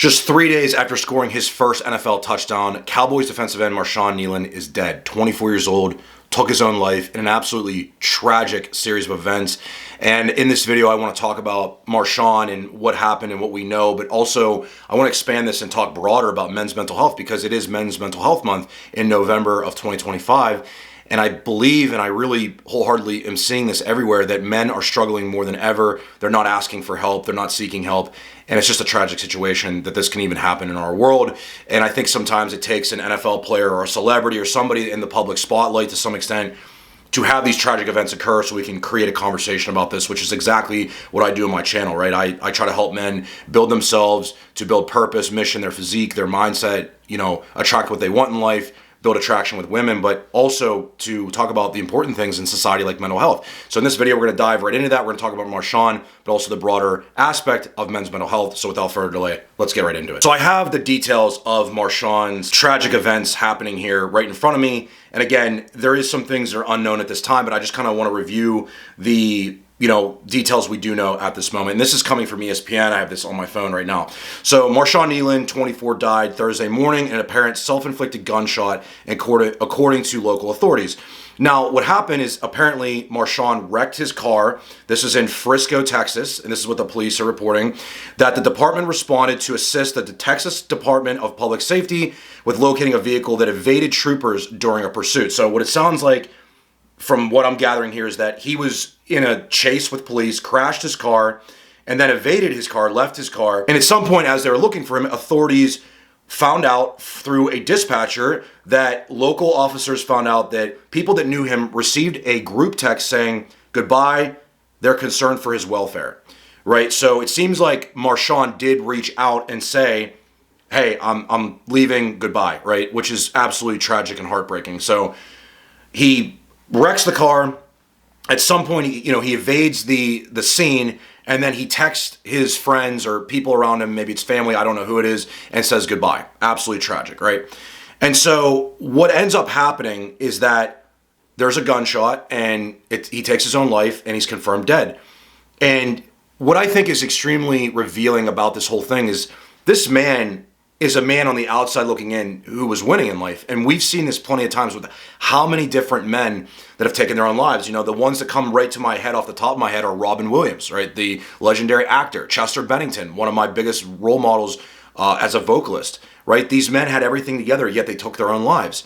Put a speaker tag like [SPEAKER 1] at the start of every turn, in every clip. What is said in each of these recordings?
[SPEAKER 1] Just 3 days after scoring his first NFL touchdown, Cowboys defensive end Marshawn Kneeland is dead. 24 years old, took his own life in an absolutely tragic series of events. And in this video, I want to talk about Marshawn and what happened and what we know, but also I want to expand this and talk broader about men's mental health because it is Men's Mental Health Month in November of 2025. And I believe, and I really wholeheartedly am seeing this everywhere, that men are struggling more than ever. They're not asking for help. They're not seeking help. And it's just a tragic situation that this can even happen in our world. And I think sometimes it takes an NFL player or a celebrity or somebody in the public spotlight to some extent to have these tragic events occur so we can create a conversation about this, which is exactly what I do on my channel, right? I try to help men build themselves, to build purpose, mission, their physique, their mindset, attract what they want in life, build attraction with women, but also to talk about the important things in society like mental health. So in this video, we're going to dive right into that. We're going to talk about Marshawn, but also the broader aspect of men's mental health. So without further delay, let's get right into it. So I have the details of Marshawn's tragic events happening here right in front of me. And again, there is some things that are unknown at this time, but I just kind of want to review the details we do know at this moment. And this is coming from ESPN. I have this on my phone right now. So Marshawn Kneeland, 24, died Thursday morning in an apparent self-inflicted gunshot, according to local authorities. Now, what happened is apparently Marshawn wrecked his car. This is in Frisco, Texas, and this is what the police are reporting, that the department responded to assist the Texas Department of Public Safety with locating a vehicle that evaded troopers during a pursuit. So what it sounds like, from what I'm gathering here, is that he was in a chase with police, crashed his car, and then evaded his car, left his car. And at some point, as they were looking for him, authorities found out through a dispatcher that local officers found out that people that knew him received a group text saying, "Goodbye, they're concerned for his welfare," right? So it seems like Marshawn did reach out and say, "Hey, I'm leaving, goodbye," right? Which is absolutely tragic and heartbreaking. So he wrecks the car. At some point, he evades the scene, and then he texts his friends or people around him, maybe it's family, I don't know who it is, and says goodbye. Absolutely tragic, right? And so what ends up happening is that there's a gunshot, and he takes his own life, and he's confirmed dead. And what I think is extremely revealing about this whole thing is this man is a man on the outside looking in who was winning in life. And we've seen this plenty of times with how many different men that have taken their own lives. The ones that come right to my head off the top of my head are Robin Williams, right? The legendary actor, Chester Bennington, one of my biggest role models as a vocalist, right? These men had everything together, yet they took their own lives.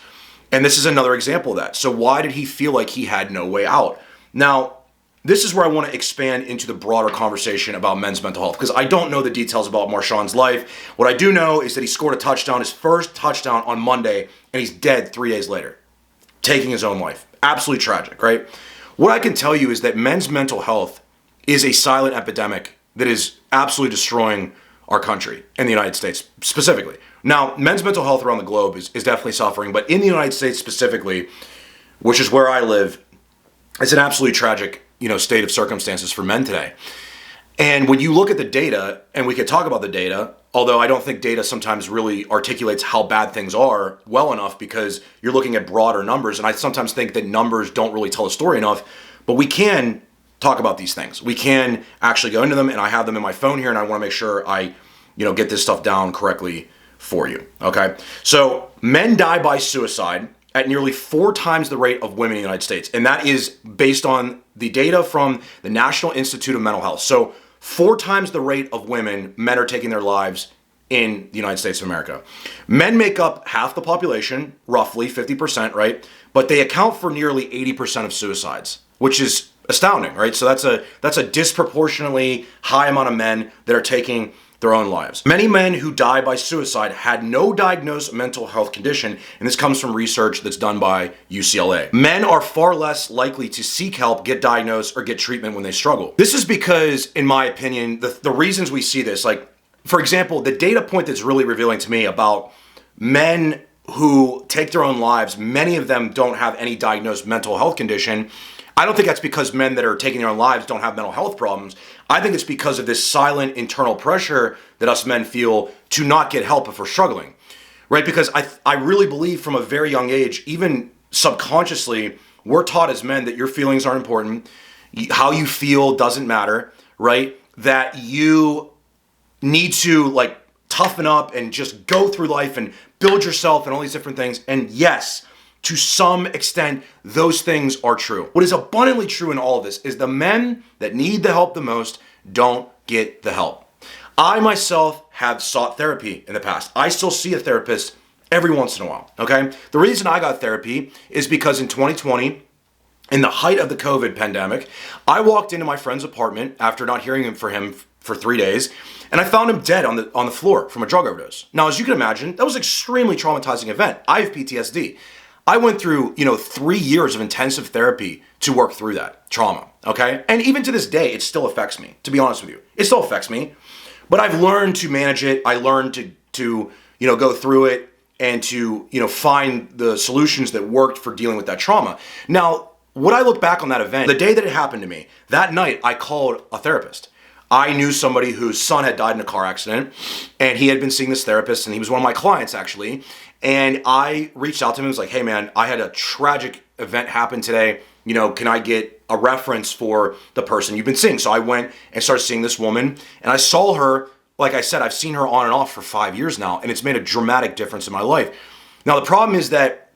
[SPEAKER 1] And this is another example of that. So why did he feel like he had no way out? Now, this is where I want to expand into the broader conversation about men's mental health, because I don't know the details about Marshawn's life. What I do know is that he scored a touchdown, his first touchdown on Monday, and he's dead 3 days later, taking his own life. Absolutely tragic, right? What I can tell you is that men's mental health is a silent epidemic that is absolutely destroying our country and the United States specifically. Now, men's mental health around the globe is definitely suffering, but in the United States specifically, which is where I live, it's an absolutely tragic state of circumstances for men today. And when you look at the data, and we could talk about the data, although I don't think data sometimes really articulates how bad things are well enough, because you're looking at broader numbers. And I sometimes think that numbers don't really tell a story enough, but we can talk about these things. We can actually go into them, and I have them in my phone here, and I want to make sure I, get this stuff down correctly for you. Okay. So men die by suicide at nearly 4 times the rate of women in the United States. And that is based on the data from the National Institute of Mental Health. So 4 times the rate of women, men are taking their lives in the United States of America. Men make up half the population, roughly 50%, right? But they account for nearly 80% of suicides, which is astounding, right? So that's a disproportionately high amount of men that are taking their own lives. Many men who die by suicide had no diagnosed mental health condition, and this comes from research that's done by UCLA. Men are far less likely to seek help, get diagnosed, or get treatment when they struggle. This is because, in my opinion, the reasons we see this, like, for example, the data point that's really revealing to me about men who take their own lives, many of them don't have any diagnosed mental health condition. I don't think that's because men that are taking their own lives don't have mental health problems. I think it's because of this silent internal pressure that us men feel to not get help if we're struggling, right? Because I really believe from a very young age, even subconsciously, we're taught as men that your feelings aren't important. How you feel doesn't matter, right? That you need to toughen up and just go through life and build yourself and all these different things. And yes, to some extent, those things are true. What is abundantly true in all of this is the men that need the help the most don't get the help. I myself have sought therapy in the past. I still see a therapist every once in a while, okay? The reason I got therapy is because in 2020, in the height of the COVID pandemic, I walked into my friend's apartment after not hearing from him for 3 days, and I found him dead on the floor from a drug overdose. Now, as you can imagine, that was an extremely traumatizing event. I have PTSD. I went through, 3 years of intensive therapy to work through that trauma, okay? And even to this day, it still affects me, to be honest with you. It still affects me, but I've learned to manage it. I learned to go through it and to, find the solutions that worked for dealing with that trauma. Now, when I look back on that event, the day that it happened to me, that night I called a therapist. I knew somebody whose son had died in a car accident, and he had been seeing this therapist, and he was one of my clients actually. And I reached out to him and was like, hey man, I had a tragic event happen today. Can I get a reference for the person you've been seeing? So I went and started seeing this woman, and I saw her, like I said, I've seen her on and off for 5 years now, and it's made a dramatic difference in my life. Now the problem is that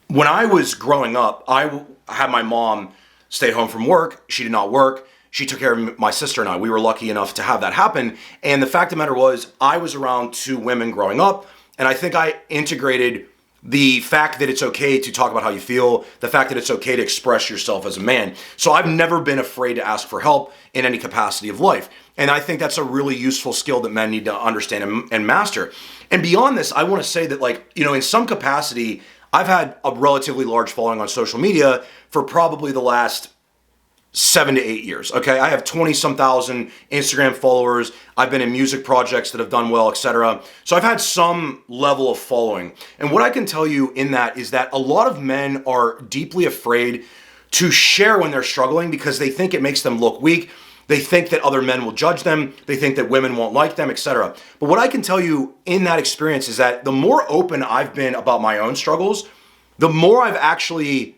[SPEAKER 1] when I was growing up, I had my mom stay home from work. She did not work. She took care of my sister and I. We were lucky enough to have that happen. And the fact of the matter was, I was around 2 women growing up, and I think I integrated the fact that it's okay to talk about how you feel, the fact that it's okay to express yourself as a man. So I've never been afraid to ask for help in any capacity of life. And I think that's a really useful skill that men need to understand and master. And beyond this, I want to say that in some capacity, I've had a relatively large following on social media for probably the last 7 to 8 years, okay? I have 20-some thousand Instagram followers. I've been in music projects that have done well, etc. So I've had some level of following. And what I can tell you in that is that a lot of men are deeply afraid to share when they're struggling because they think it makes them look weak. They think that other men will judge them. They think that women won't like them, etc. But what I can tell you in that experience is that the more open I've been about my own struggles, the more I've actually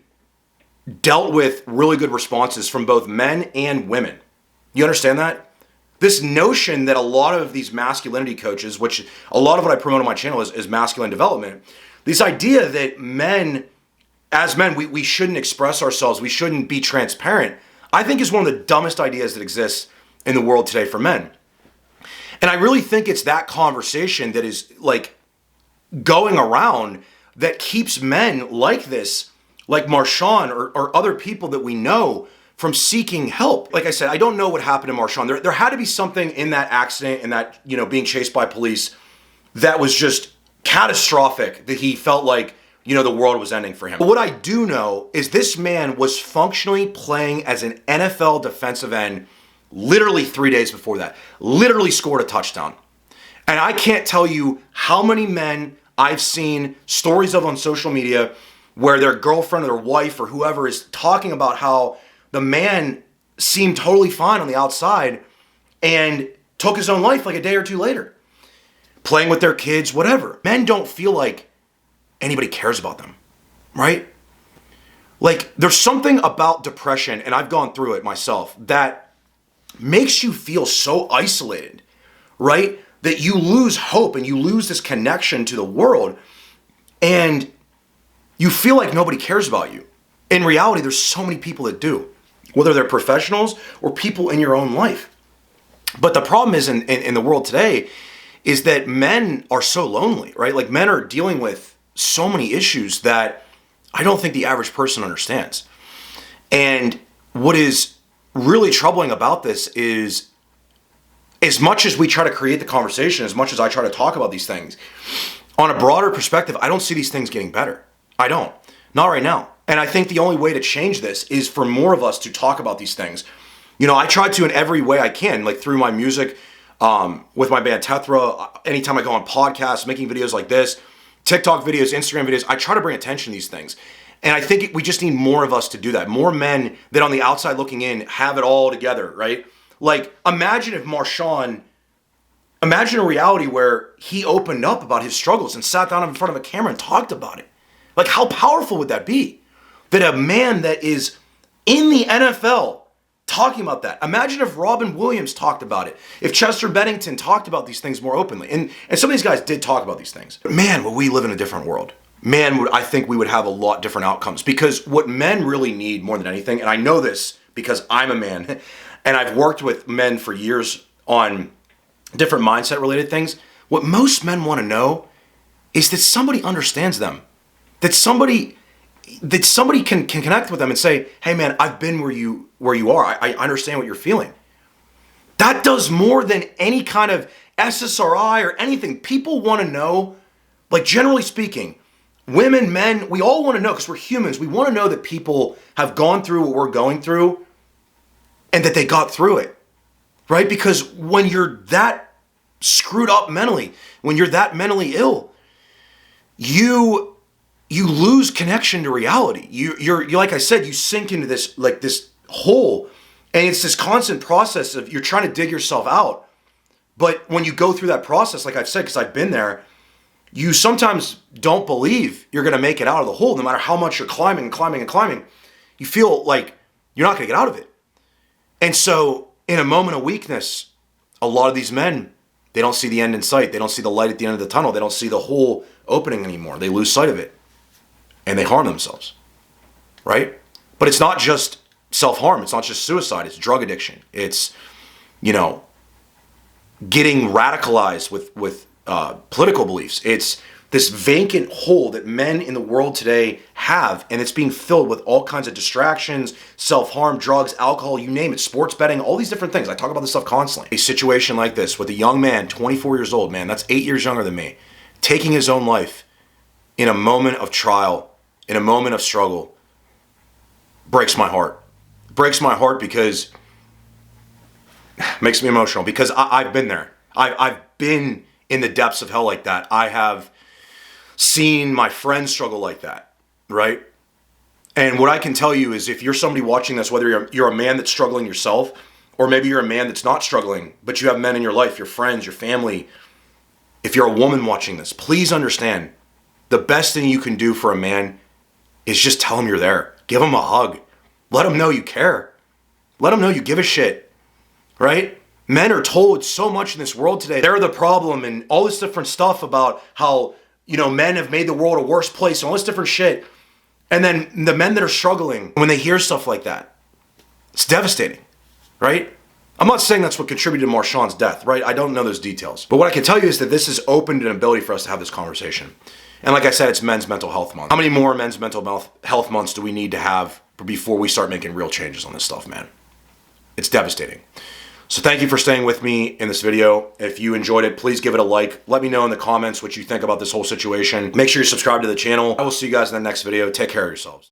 [SPEAKER 1] dealt with really good responses from both men and women. You understand that? This notion that a lot of these masculinity coaches, which a lot of what I promote on my channel is masculine development, this idea that as men, we shouldn't express ourselves, we shouldn't be transparent, I think is one of the dumbest ideas that exists in the world today for men. And I really think it's that conversation that is going around that keeps men like this, like Marshawn or other people that we know, from seeking help. Like I said, I don't know what happened to Marshawn. There had to be something in that accident and that, being chased by police that was just catastrophic, that he felt like, the world was ending for him. But what I do know is this man was functionally playing as an NFL defensive end literally 3 days before that. Literally scored a touchdown. And I can't tell you how many men I've seen stories of on social media where their girlfriend or their wife or whoever is talking about how the man seemed totally fine on the outside and took his own life like a day or two later. Playing with their kids, whatever. Men don't feel like anybody cares about them, right? There's something about depression, and I've gone through it myself, that makes you feel so isolated, right? That you lose hope and you lose this connection to the world, and you feel like nobody cares about you. In reality, there's so many people that do, whether they're professionals or people in your own life. But the problem is in the world today is that men are so lonely, right? Men are dealing with so many issues that I don't think the average person understands. And what is really troubling about this is, as much as we try to create the conversation, as much as I try to talk about these things, on a broader perspective, I don't see these things getting better. I don't. Not right now. And I think the only way to change this is for more of us to talk about these things. I try to in every way I can, through my music, with my band Tethra, anytime I go on podcasts, making videos like this, TikTok videos, Instagram videos, I try to bring attention to these things. And I think we just need more of us to do that. More men that on the outside looking in have it all together, right? Imagine if Marshawn, imagine a reality where he opened up about his struggles and sat down in front of a camera and talked about it. How powerful would that be? That a man that is in the NFL talking about that. Imagine if Robin Williams talked about it. If Chester Bennington talked about these things more openly. And some of these guys did talk about these things. But man, would we live in a different world. Man, I think we would have a lot different outcomes. Because what men really need more than anything, and I know this because I'm a man, and I've worked with men for years on different mindset related things. What most men want to know is that somebody understands them. That somebody can connect with them and say, hey man, I've been where you are. I understand what you're feeling. That does more than any kind of SSRI or anything. People want to know, like generally speaking, women, men, we all want to know because we're humans. We want to know that people have gone through what we're going through and that they got through it, right? Because when you're that screwed up mentally, when you're that mentally ill, you lose connection to reality. You're like I said, you sink into this hole, and it's this constant process of you're trying to dig yourself out. But when you go through that process, like I've said, because I've been there, you sometimes don't believe you're going to make it out of the hole, no matter how much you're climbing and climbing and climbing. You feel like you're not going to get out of it. And so in a moment of weakness, a lot of these men, they don't see the end in sight. They don't see the light at the end of the tunnel. They don't see the hole opening anymore. They lose sight of it. And they harm themselves, right? But it's not just self-harm. It's not just suicide. It's drug addiction. It's, getting radicalized with political beliefs. It's this vacant hole that men in the world today have, and it's being filled with all kinds of distractions, self-harm, drugs, alcohol, you name it, sports betting, all these different things. I talk about this stuff constantly. A situation like this with a young man, 24 years old, man, that's 8 years younger than me, taking his own life in a moment of trial, in a moment of struggle, breaks my heart. Breaks my heart because it makes me emotional, because I've been there. I've been in the depths of hell like that. I have seen my friends struggle like that, right? And what I can tell you is if you're somebody watching this, whether you're a man that's struggling yourself, or maybe you're a man that's not struggling, but you have men in your life, your friends, your family, if you're a woman watching this, please understand the best thing you can do for a man is just tell him you're there. Give him a hug. Let him know you care. Let him know you give a shit, right? Men are told so much in this world today. They're the problem and all this different stuff about how, men have made the world a worse place and all this different shit. And then the men that are struggling, when they hear stuff like that, it's devastating, right? I'm not saying that's what contributed to Marshawn's death, right? I don't know those details. But what I can tell you is that this has opened an ability for us to have this conversation. And like I said, it's Men's Mental Health Month. How many more Men's Mental Health Months do we need to have before we start making real changes on this stuff, man? It's devastating. So thank you for staying with me in this video. If you enjoyed it, please give it a like. Let me know in the comments what you think about this whole situation. Make sure you subscribe to the channel. I will see you guys in the next video. Take care of yourselves.